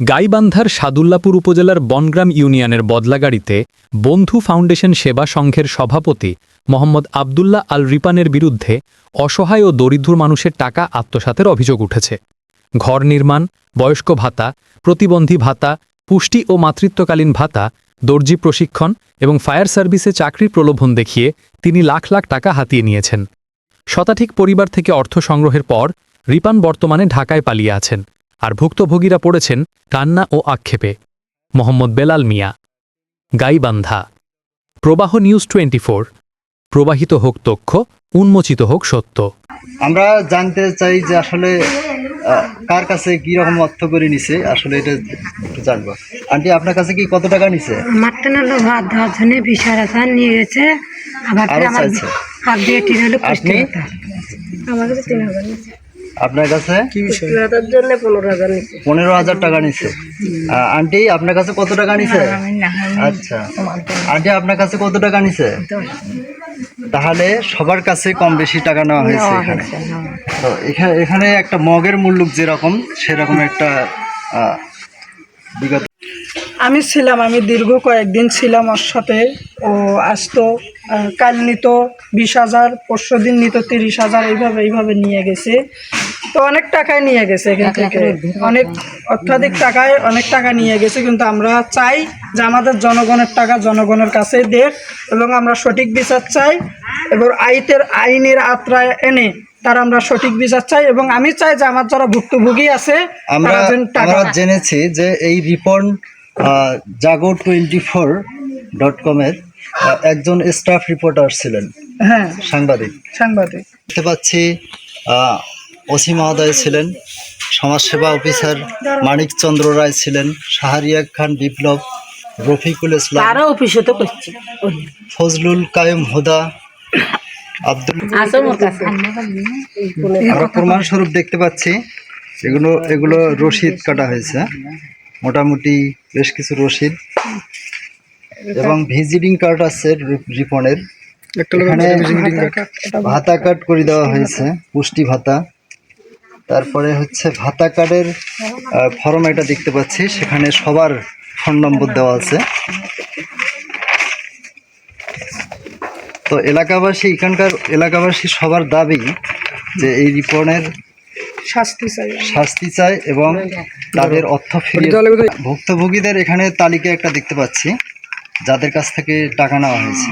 গাইবান্ধার সাদুল্লাপুর উপজেলার বনগ্রাম ইউনিয়নের বদলাগাড়িতে বন্ধু ফাউন্ডেশন সেবা সংঘের সভাপতি মোহাম্মদ আবদুল্লাহ আল রিপানের বিরুদ্ধে অসহায় ও দরিদ্র মানুষের টাকা আত্মসাতের অভিযোগ উঠেছে। ঘর নির্মাণ, বয়স্ক ভাতা, প্রতিবন্ধী ভাতা, পুষ্টি ও মাতৃত্বকালীন ভাতা, দর্জি প্রশিক্ষণ এবং ফায়ার সার্ভিসে চাকরির প্রলোভন দেখিয়ে তিনি লাখ লাখ টাকা হাতিয়ে নিয়েছেন। শতাধিক পরিবার থেকে অর্থ সংগ্রহের পর রিপান বর্তমানে ঢাকায় পালিয়ে আছেন, আর ভুক্তভোগীরা পড়েছেন কান্না ও আক্ষেপে। মোহাম্মদ বেলাল মিয়া, গাইবান্ধা। প্রবাহ নিউজ 24। প্রবাহিত হোক তথ্য, উন্মোচিত হোক সত্য। আমরা জানতে চাই যে আসলে কার কাছে কি রকম অর্থ করে নিছে, আসলে এটা একটু জানবো। আন্টি, আপনার কাছে কি কত টাকা নিছে? মারতে নালো ভাত দেওয়ার জন্য 20,000 নিয়ে গেছে। আবার আরো আমার চাইছে? হাত দিয়ে টিন হলো আপনি? আমার কাছে 3,000 নিয়েছে। আপনার কাছে হাতের জন্য 15,000 নিয়েছে। 15,000 টাকা নিছে। আন্টি, আপনার কাছে কত টাকা নিছে? আচ্ছা, আন্টি আপনার কাছে কত টাকা নিছে? তাহলে সবার কাছে কম বেশি টাকা নেওয়া হয়েছে এখানে। তো এখানে একটা মগের মূল্য যেরকম সেরকম একটা বিগত আমি দীর্ঘ কয়েকদিন ছিলাম ওর সাথে। ও আসতো, কাল নিত 20,000, পরশু দিন নিত 30,000, এইভাবে নিয়ে গেছে। তো অনেক টাকায় নিয়ে গেছে, এখান থেকে অনেক অত্যাধিক টাকায় অনেক টাকা নিয়ে গেছে। কিন্তু আমরা চাই যে আমাদের জনগণের টাকা জনগণের কাছে দেখ, এবং আমরা সঠিক বিচার চাই, এবং আইনের আত্রায় এনে তার আমরা সঠিক বিচার চাই। এবং আমি চাই যে আমার যারা ভুক্তভোগী আছে আমরা জেনেছি যে এই রিপন jago24.com এর একজন স্টাফ রিপোর্টার ছিলেন। হ্যাঁ, সাংবাদিক। দেখতে পাচ্ছি ওসি মহোদয় ছিলেন, সমাজসেবা অফিসার মানিক চন্দ্র রায় ছিলেন, শাহরিয়া খান বিপ্লব, রফিকুল ইসলাম, ফজলুল কায়েম হুদা, আব্দুল। আমরা প্রমাণস্বরূপ দেখতে পাচ্ছি এগুলো রসিদ কাটা হয়েছে, মোটামুটি বেশ কিছু রসিদ, এবং ভিজিটিং কার্ড আছে রিপনের। এখানে ভাতা কার্ড করে দেওয়া হয়েছে, পুষ্টি ভাতা। তারপরে হচ্ছে ভাতা কার্ডের ফর্ম এটা দেখতে পাচ্ছি, সেখানে সবার ফোন নম্বর দেওয়া আছে। তো এখানকার এলাকাবাসী সবার দাবি যে এই রিপনের শাস্তি চাই এবং তাদের অর্থ ফিরিয়ে। ভুক্তভোগীদের এখানে তালিকা একটা দেখতে পাচ্ছি যাদের কাছ থেকে টাকা নেওয়া হয়েছে।